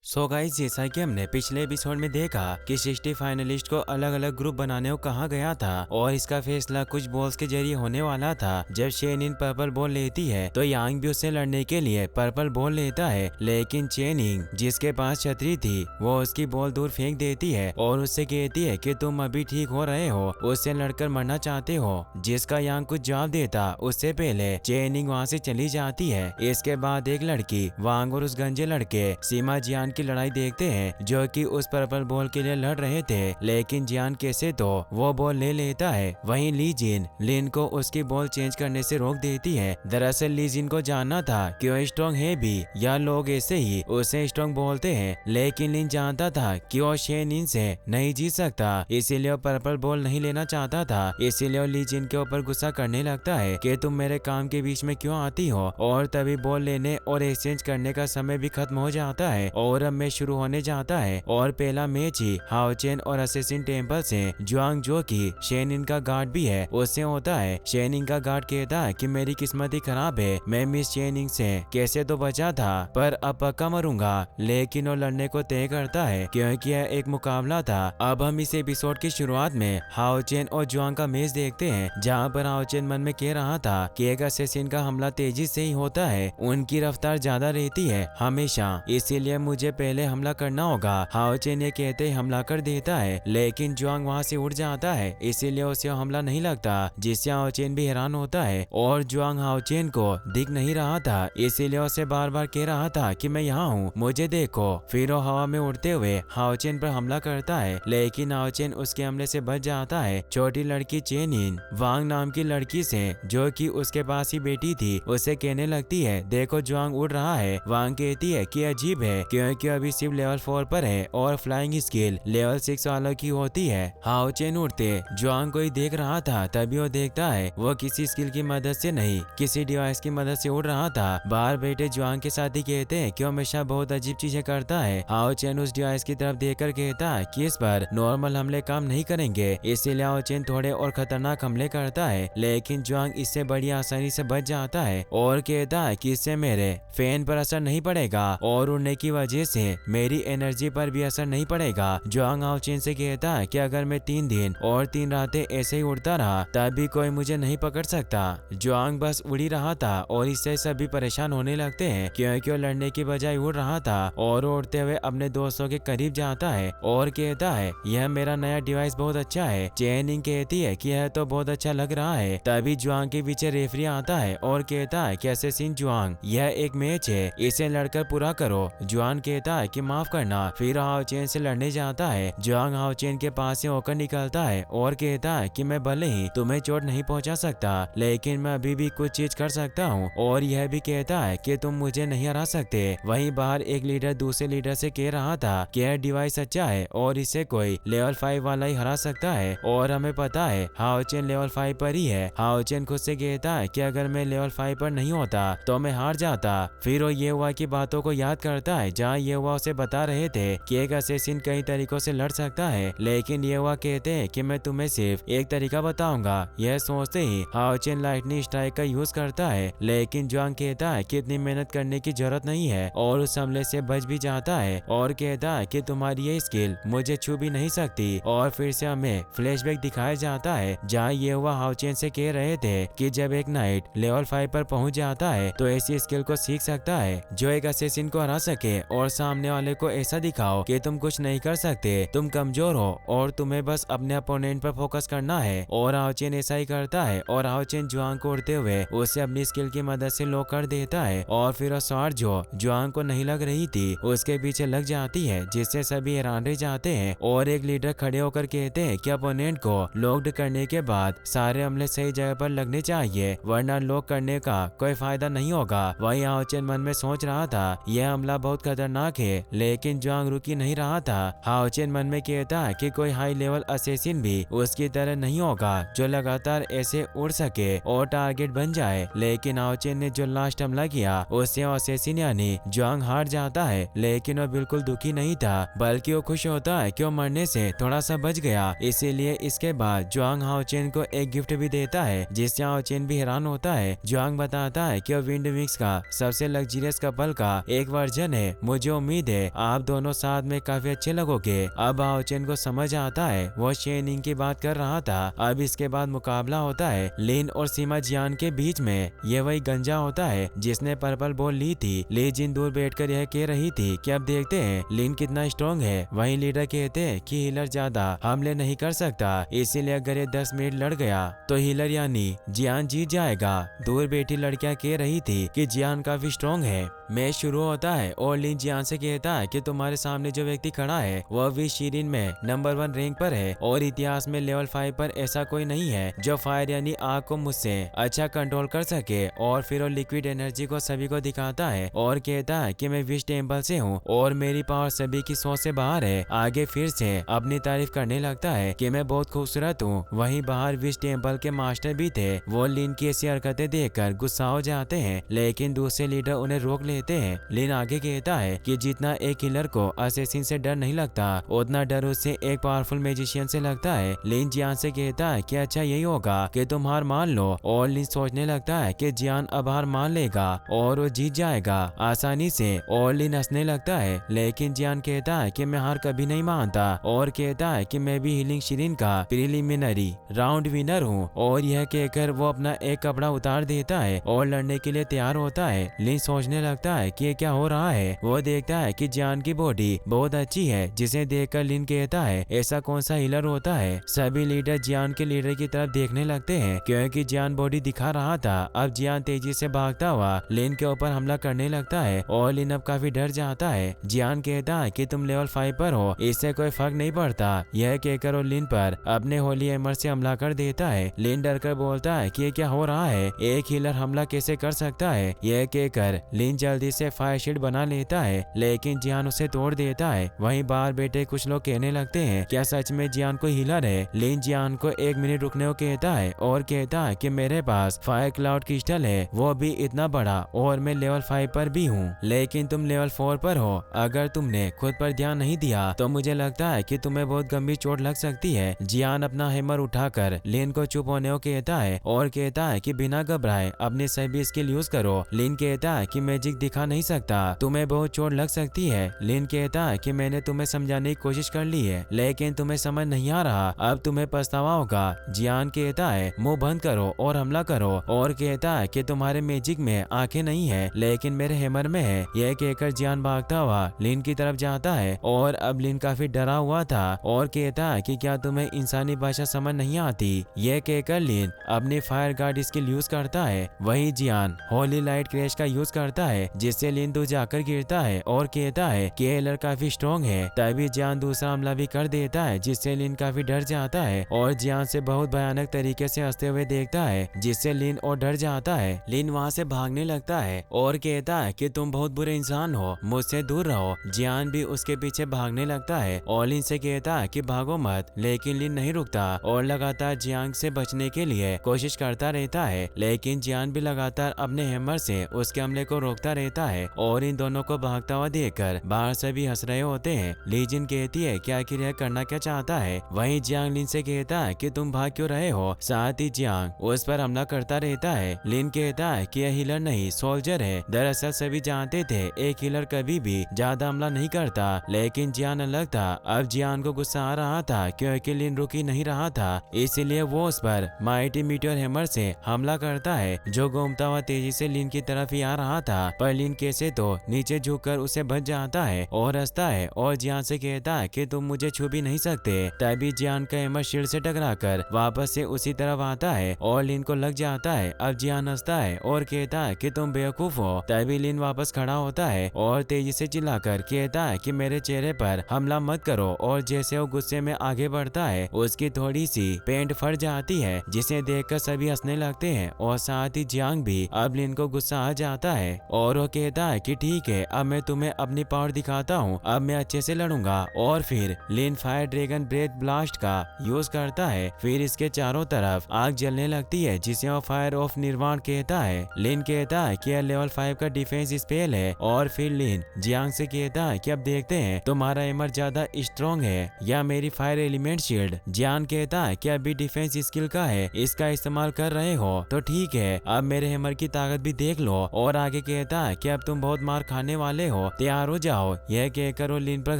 So guys, जैसा कि हमने पिछले एपिसोड में देखा कि 60 फाइनलिस्ट को अलग अलग ग्रुप बनाने को कहा गया था और इसका फैसला कुछ बॉल्स के जरिए होने वाला था। जब शेनिन पर्पल बॉल लेती है तो यांग भी उससे लड़ने के लिए पर्पल बॉल लेता है, लेकिन चेनिंग जिसके पास छतरी थी वो उसकी बॉल दूर फेंक देती है और उससे कहती है कि तुम अभी ठीक हो रहे हो, उससे लड़कर मरना चाहते हो। जिसका यांग कुछ जवाब देता उससे पहले चेनिंग वहाँ से चली जाती है। इसके बाद एक लड़की वांग और उस गंजे लड़के सीमा जियान की लड़ाई देखते हैं जो कि उस पर्पल बॉल के लिए लड़ रहे थे, लेकिन जियान कैसे तो वो बॉल ले लेता है। वहीं ली जिन लिन को उसकी बॉल चेंज करने से रोक देती है। दरअसल ली जिन को जानना था कि वो स्ट्रॉन्ग है भी या लोग ऐसे ही उसे स्ट्रॉन्ग बोलते हैं, लेकिन लिन जानता था कि वो शेनिन से नहीं जीत सकता, इसीलिए वो पर्पल बॉल नहीं लेना चाहता था। इसीलिए वो ली जिन के ऊपर गुस्सा करने लगता है कि तुम मेरे काम के बीच में क्यों आती हो, और तभी बॉल लेने और एक्सचेंज करने का समय भी खत्म हो जाता है और अब मैच शुरू होने जाता है। और पहला मैच ही हाओ चेन और असेसिन टेम्पल से जुआंग, जो कि शेनिन का गार्ड भी है, उससे होता है। शेनिन का गार्ड कहता है कि मेरी किस्मत ही खराब है, मैं मिस शेनिंग से कैसे तो बचा था पर अब पक्का मरूंगा, लेकिन वो लड़ने को तय करता है क्योंकि यह एक मुकाबला था। अब हम इस एपिसोड की शुरुआत में हाओ चेन और जुआंग का मैच देखते हैं, जहाँ पर हाओ चेन मन में कह रहा था कि एक असेसिन का हमला तेजी से ही होता है, उनकी रफ्तार ज्यादा रहती है हमेशा, इसीलिए मुझे पहले हमला करना होगा। हाओ चेन ये कहते हमला कर देता है, लेकिन जुआंग वहाँ से उड़ जाता है, इसीलिए उसे हमला नहीं लगता, जिससे हाओ चेन भी हैरान होता है। और जुआंग हाओ चेन को दिख नहीं रहा था, इसीलिए उसे बार बार कह रहा था कि मैं यहाँ हूँ, मुझे देखो। फिर वो हवा में उड़ते हुए हाओ चेन पर हमला करता है, लेकिन हाओ चेन उसके हमले से बच जाता है। छोटी लड़की चेनिन वांग नाम की लड़की से, जो कि उसके पास ही बेटी थी, उसे कहने लगती है देखो जुआंग उड़ रहा है। वांग कहती है कि अजीब है क्योंकि अभी सिर्फ लेवल 4 पर है और फ्लाइंग स्किल लेवल 6 वालों की होती है। हाओ चेन उड़ते जुआंग को ही देख रहा था, तभी वो देखता है वो किसी स्किल की मदद से नहीं किसी डिवाइस की मदद से उड़ रहा था। बाहर बैठे जुआंग के साथ ही कहते हैं कि वो हमेशा बहुत अजीब चीजें करता है। हाओ चेन उस डिवाइस की तरफ देखकर कहता है कि इस पर नॉर्मल हमले काम नहीं करेंगे, इसीलिए हाओ चेन थोड़े और खतरनाक हमले करता है, लेकिन जुआंग इससे बड़ी आसानी से बच जाता है और कहता है कि इससे मेरे फैन पर असर नहीं पड़ेगा और उड़ने की वजह से मेरी एनर्जी पर भी असर नहीं पड़ेगा। जुआंग हाओ चेन से कहता है कि अगर मैं 3 दिन और 3 रातें ऐसे ही उड़ता रहा तब भी कोई मुझे नहीं पकड़ सकता। जुआंग बस उड़ ही रहा था और इससे सभी परेशान होने लगते हैं क्योंकि वो लड़ने की बजाय उड़ रहा था, और उड़ते हुए अपने दोस्तों के करीब जाता है और कहता है यह मेरा नया डिवाइस बहुत अच्छा है। चेनिंग कहती है कि यह तो बहुत अच्छा लग रहा है। तभी जुआंग के पीछे रेफरी आता है और कहता है कि असेसिन जुआंग, यह एक मैच है, इसे लड़कर पूरा करो। जुआन कहता है कि माफ करना, फिर हाओ चेन से लड़ने जाता है। जुआंग हाओ चेन के पास से होकर निकलता है और कहता है कि मैं भले ही तुम्हें चोट नहीं पहुंचा सकता, लेकिन मैं अभी भी कुछ चीज कर सकता हूं, और यह भी कहता है कि तुम मुझे नहीं हरा सकते। वहीं बाहर एक लीडर दूसरे लीडर से कह रहा था कि यह डिवाइस अच्छा है और इसे कोई लेवल 5 वाला ही हरा सकता है, और हमें पता है हाओ चेन लेवल 5 पर ही है। हाओ चेन खुद से कहता है कि अगर मैं लेवल 5 पर नहीं होता तो मैं हार जाता। फिर वो ये हुआ की बातों को याद करता है जहाँ ये हुआ उसे बता रहे थे कि एक असेसिन कई तरीकों से लड़ सकता है, लेकिन ये हुआ कहते हैं कि मैं तुम्हें सिर्फ एक तरीका बताऊंगा। यह सोचते ही हाओ चेन लाइटनिंग स्ट्राइक का यूज करता है, लेकिन जुआंग कहता है कि इतनी मेहनत करने की जरूरत नहीं है और उस हमले से बच भी जाता है और कहता है कि तुम्हारी ये स्किल मुझे छू भी नहीं सकती। और फिर से हमें फ्लैशबैक दिखाया जाता है जहाँ ये हुआ हाओ चेन से कह रहे थे कि जब एक नाइट लेवल 5 पर पहुंच जाता है तो ऐसी स्किल को सीख सकता है जो एक असेसिन को हरा सके, और सामने वाले को ऐसा दिखाओ कि तुम कुछ नहीं कर सकते, तुम कमजोर हो और तुम्हें बस अपने अपोनेंट पर फोकस करना है। और हाओ चेन ऐसा ही करता है और हाओ चेन जुआंग को उड़ते हुए उसे अपनी स्किल की मदद से लॉक कर देता है, और फिर स्वार जो जुआंग को नहीं लग रही थी उसके पीछे लग जाती है, जिससे सभी हैरान रह जाते हैं। और एक लीडर खड़े होकर कहते हैं कि अपोनेंट को लॉक्ड करने के बाद सारे हमले सही जगह पर लगने चाहिए, वरना लॉक करने का कोई फायदा नहीं होगा। वही हाओ चेन मन में सोच रहा था यह हमला बहुत खतरनाक है, लेकिन जुआंग रुक ही नहीं रहा था। हाओ चेन मन में कहता है कि कोई हाई लेवल असेसिन भी उसकी तरह नहीं होगा जो लगातार ऐसे उड़ सके और टारगेट बन जाए, लेकिन हाओ चेन ने जो लास्ट हमला किया उससे असेसिन यानी जुआंग हार जाता है। लेकिन वो बिल्कुल दुखी नहीं था, बल्कि वो खुश होता है कि वो मरने से थोड़ा सा बच गया। इसीलिए इसके बाद जुआंग हाओ चेन को एक गिफ्ट भी देता है, जिससे हाओ चेन भी हैरान होता है। जुआंग बताता है कि वो विंड विंग्स का सबसे लग्जरियस कपल का एक वर्जन है, मुझे मुझे उम्मीद है आप दोनों साथ में काफी अच्छे लगोगे। अब आओचेन को समझ आता है वो शेनिंग की बात कर रहा था। अब इसके बाद मुकाबला होता है लिन और सीमा जियान के बीच में। ये वही गंजा होता है जिसने पर्पल बॉल ली थी। ली जिन दूर बैठकर यह कह रही थी कि अब देखते हैं लिन कितना स्ट्रॉन्ग है। वहीं लीडर कहते हैं कि हीलर ज्यादा हमले नहीं कर सकता, इसीलिए अगर ये 10 मिनट लड़ गया तो हीलर यानी जियान जीत जाएगा। दूर बैठी लड़कियां कह रही थी कि जियान काफी स्ट्रॉन्ग है। मैच शुरू होता है और लिन जियान से कहता है कि तुम्हारे सामने जो व्यक्ति खड़ा है वह भी शीरिन में नंबर 1 रैंक पर है और इतिहास में लेवल 5 पर ऐसा कोई नहीं है जो फायर यानी आग को मुझसे अच्छा कंट्रोल कर सके। और फिर वो लिक्विड एनर्जी को सभी को दिखाता है और कहता है कि मैं विश टेम्पल से हूँ और मेरी पावर सभी की सोच से बाहर है। आगे फिर से अपनी तारीफ करने लगता है कि मैं बहुत खूबसूरत हूँ। वहीं बाहर विश टेम्पल के मास्टर भी थे। वो लिन की ऐसी हरकतें देखकर गुस्सा हो जाते हैं, लेकिन दूसरे लीडर उन्हें रोक लेते हैं। लिन आगे कहता है कि जितना एक हिलर को असेसिन से डर नहीं लगता उतना डर उससे एक पावरफुल मैजिशियन से लगता है। लिन जियान से कहता है कि अच्छा यही होगा कि तुम हार मान लो। और लिन सोचने लगता है कि जियान अब हार मान लेगा और वो जीत जाएगा आसानी से। और लिन हंसने लगता है, लेकिन जियान कहता है कि मैं हार कभी नहीं मानता और कहता है कि मैं भी हीलिंग शीरिन का प्रीलिमिनरी राउंड विनर हूँ। और यह कहकर वो अपना एक कपड़ा उतार देता है और लड़ने के लिए तैयार होता है। लिन सोचने लगता है कि ये क्या हो रहा है। वो देखता है कि जियान की बॉडी बहुत अच्छी है, जिसे देखकर लिन कहता है ऐसा कौन सा हीलर होता है। सभी लीडर जियान के लीडर की तरफ देखने लगते हैं क्योंकि जियान बॉडी दिखा रहा था। अब जियान तेजी से भागता हुआ लिन के ऊपर हमला करने लगता है और लिन अब काफी डर जाता है। जियान कहता है कि तुम लेवल 5 पर हो, इससे कोई फर्क नहीं पड़ता। यह कहकर वो लिन पर अपने होली हैमर से हमला कर देता है। लिन डरकर बोलता है कि ये क्या हो रहा है, एक हीलर हमला कैसे कर सकता है। यह कहकर लिन जल्दी से फायर शील्ड बना लेता है, लेकिन जियान उसे तोड़ देता है। वहीं बाहर बैठे कुछ लोग कहने लगते हैं क्या सच में जियान कोई हीलर है। लिन जियान को 1 मिनट रुकने को कहता है और कहता है कि मेरे पास फायर क्लाउड क्रिस्टल है, वो भी इतना बड़ा, और मैं लेवल 5 पर भी हूँ, लेकिन तुम लेवल 4 पर हो। अगर तुमने खुद पर ध्यान नहीं दिया तो मुझे लगता है कि तुम्हें बहुत गंभीर चोट लग सकती है। जियान अपना हैमर उठाकर लिन को चुप होने को कहता है और कहता है कि बिना घबराए अपने सभी स्किल यूज करो। लिन कहता है कि मैजिक दिखा नहीं सकता, तुम्हें बहुत चोट लग सकती है। लिन कहता है कि मैंने तुम्हें समझाने की कोशिश कर ली है, लेकिन तुम्हें समझ नहीं आ रहा, अब तुम्हें पछतावा होगा। जियान कहता है मुंह बंद करो और हमला करो और कहता है कि तुम्हारे मैजिक में आंखें नहीं है, लेकिन मेरे हैमर में है। यह कहकर जियान भागता हुआ लिन की तरफ जाता है और अब लिन काफी डरा हुआ था और कहता है कि क्या तुम्हें इंसानी भाषा समझ नहीं आती। यह कहकर लिन अपनी फायर गार्ड स्किल यूज करता है। वही जियान होली लाइट क्रैश का यूज करता है, जिससे लिन दूर जाकर गिरता है और कहता है कि हीलर काफी स्ट्रॉन्ग है। तभी जियान दूसरा हमला भी कर देता है, जिससे लिन काफी डर जाता है और जियान से बहुत भयानक तरीके से हंसते हुए देखता है, जिससे लिन और डर जाता है। लिन वहाँ से भागने लगता है और कहता है कि तुम बहुत बुरे इंसान हो, मुझसे दूर रहो। जियान भी उसके पीछे भागने लगता है और लिन से कहता है कि भागो मत, लेकिन लिन नहीं रुकता और लगातार जियान से बचने के लिए कोशिश करता रहता है। लेकिन जियान भी लगातार अपने हैमर से उसके हमले को रोकता रहता है और इन दोनों को भागता हुआ देखकर बाहर से भी हंस रहे होते हैं। लीजिन कहती है कि आखिर यह करना क्या चाहता है। वहीं जियांग लिन से कहता है कि तुम भाग क्यों रहे हो। साथ ही जियांग उस पर हमला करता रहता है। लिन कहता है कि यह हीलर नहीं सोल्जर है। दरअसल सभी जानते थे एक हीलर कभी भी ज्यादा हमला नहीं करता, लेकिन जियान अलग था। अब जियान को गुस्सा आ रहा था क्योंकि लिन रुक ही नहीं रहा था, इसीलिए वो उस पर माइटी मीटियोर हैमर से हमला करता है, जो घूमता हुआ तेजी से लिन की तरफ ही आ रहा था। पर लिन कैसे तो नीचे झुककर उसे बच जाता है और हंसता है और जियान से कहता है कि तुम मुझे छू भी नहीं सकते। तभी जियान का हैमर शील्ड से टकराकर वापस से उसी तरफ आता है और लिन को लग जाता है। अब जियान हंसता है और कहता है कि तुम बेवकूफ हो। तभी लिन वापस खड़ा होता है और तेजी से चिल्लाकर कहता है कि मेरे चेहरे पर हमला मत करो। और जैसे वो गुस्से में आगे बढ़ता है उसकी थोड़ी सी पेंट फट जाती है, जिसे देखकर सभी हंसने लगते हैं और साथ ही जियांग भी। अब लिन को गुस्सा आ जाता है और वो कहता है कि ठीक है, अब मैं तुम्हें अपनी पावर दिखाता हूँ, अब मैं अच्छे से लड़ूंगा। और फिर लिन फायर ड्रैगन ब्रेथ ब्लास्ट का यूज करता है। फिर इसके चारों तरफ आग जलने लगती है, जिसे वो फायर ऑफ निर्वाण कहता है। लिन कहता है कि यह लेवल 5 का डिफेंस स्पेल है। और फिर लिन जियांग से कहता है कि अब देखते हैं तुम्हारा हैमर ज्यादा स्ट्रॉन्ग है या मेरी फायर एलिमेंट शील्ड। जियान कहता है कि अभी डिफेंस स्किल का है, इसका इस्तेमाल कर रहे हो तो ठीक है, अब मेरे हैमर की ताकत भी देख लो। और आगे कहता है कि अब तुम बहुत मार खाने वाले हो, तैयार हो जाओ। यह कहकर वो लिन पर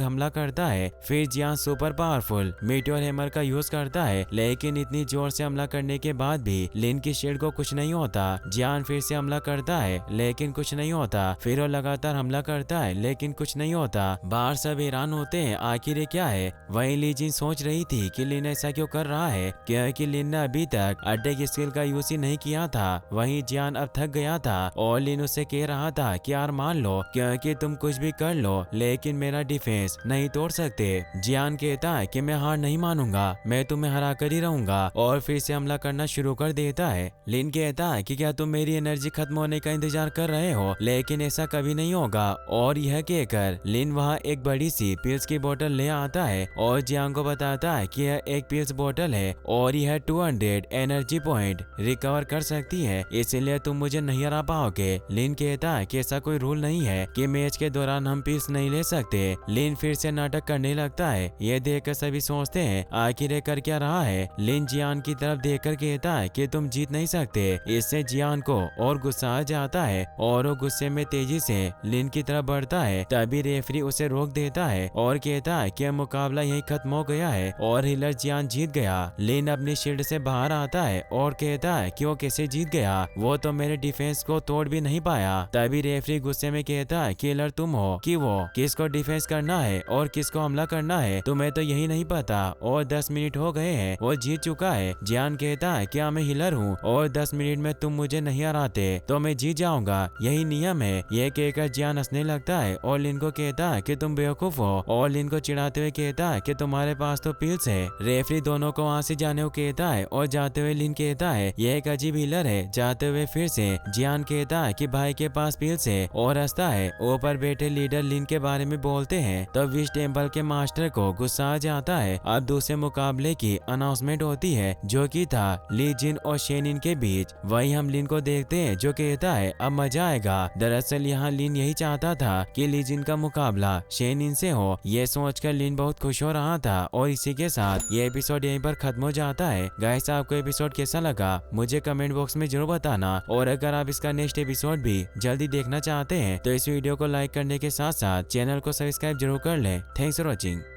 हमला करता है। फिर जियान सुपर पावरफुल मीटियोर हैमर का यूज करता है, लेकिन इतनी जोर से हमला करने के बाद भी लिन की शील्ड को कुछ नहीं होता। जियान फिर से हमला करता है, लेकिन कुछ नहीं होता। फिर वो लगातार हमला करता है, लेकिन कुछ नहीं होता। बाहर सब हैरान होते हैं, आखिर ये क्या है। वहीं ली जिन सोच रही थी कि लिन ऐसा क्यों कर रहा है, क्योंकि लिन ने अभी तक अटैक स्किल का यूज ही नहीं किया था। वहीं जियान अब थक गया था और लिन उसे कह रहा था कि यार मान लो, क्योंकि तुम कुछ भी कर लो लेकिन मेरा डिफेंस नहीं तोड़ सकते। जियान कहता है कि मैं हार नहीं मानूंगा, मैं तुम्हें हरा कर ही रहूंगा, और फिर से हमला करना शुरू कर देता है। लिन कहता है कि क्या तुम मेरी एनर्जी खत्म होने का इंतजार कर रहे हो, लेकिन ऐसा कभी नहीं होगा। और यह कहकर लिन वहाँ एक बड़ी सी पिल्स की बोतल ले आता है और जियांग को बताता है कि यह एक पिल्स बोतल है और यह 200 एनर्जी पॉइंट रिकवर कर सकती है, इसलिए तुम मुझे नहीं हरा पाओगे। लिन कहता है कि ऐसा कोई रूल नहीं है कि मैच के दौरान हम पिल्स नहीं ले सकते। लिन फिर से नाटक करने लगता है। यह देखकर सभी सोचते हैं आखिर कर क्या रहा है। लिन जियान की तरफ देखकर कहता है कि तुम जीत नहीं सकते। इससे जियान को और गुस्सा आ जाता है और वो गुस्से में तेजी से लिन की तरफ बढ़ता है। तभी रेफरी उसे रोक देता है और कहता है कि मुकाबला यही खत्म हो गया है और हीलर जियान जीत गया। लिन अपनी शील्ड से बाहर आता है और कहता है कि वो कैसे जीत गया, वो तो मेरे डिफेंस को तोड़ भी नहीं पाया। तभी रेफरी गुस्से में कहता है कि हीलर तुम हो कि वो किसको डिफेंस करना है और किसको हमला करना है, तुम्हें तो यही नहीं पता। और 10 मिनट हो गए हैं, वो जीत चुका है। जियान कहता है क्या मैं हीलर हूँ और 10 मिनट में तुम मुझे नहीं हराते तो मैं जीत जाऊंगा, यही नियम है। यह कहकर जियान हंसने लगता है और लिन को कहता है कि तुम बेवकूफ हो, और लिन को चिढ़ाते हुए कहता है कि तुम्हारे पास तो पिल्स है। रेफरी दोनों को वहाँ से जाने को कहता है और जाते हुए लिन कहता है यह एक अजीब हीलर है। जाते हुए फिर से जियान कहता है कि भाई के पास पिल्स है और हंसता है। ऊपर बैठे लीडर लिन के बारे में बोलते हैं तो विश टेम्पल के मास्टर को गुस्सा आ जाता है। अब दूसरे मुकाबले की अनाउंसमेंट होती है जो कि था ली जिन और शेनिन के बीच। वही हम लिन को देखते हैं जो कहता है अब मजा आएगा। दरअसल यहाँ लिन यही चाहता था कि ली जिन का मुकाबला शेनिन से हो। ये सोचकर लिन बहुत खुश हो रहा था और इसी के साथ ये एपिसोड यहीं पर खत्म हो जाता है। गाइस आपको एपिसोड कैसा लगा मुझे कमेंट बॉक्स में जरूर बताना, और अगर आप इसका नेक्स्ट एपिसोड भी जल्दी देखना चाहते हैं तो इस वीडियो को लाइक करने के साथ साथ चैनल को सब्सक्राइब जरूर कर लें। Thanks for watching.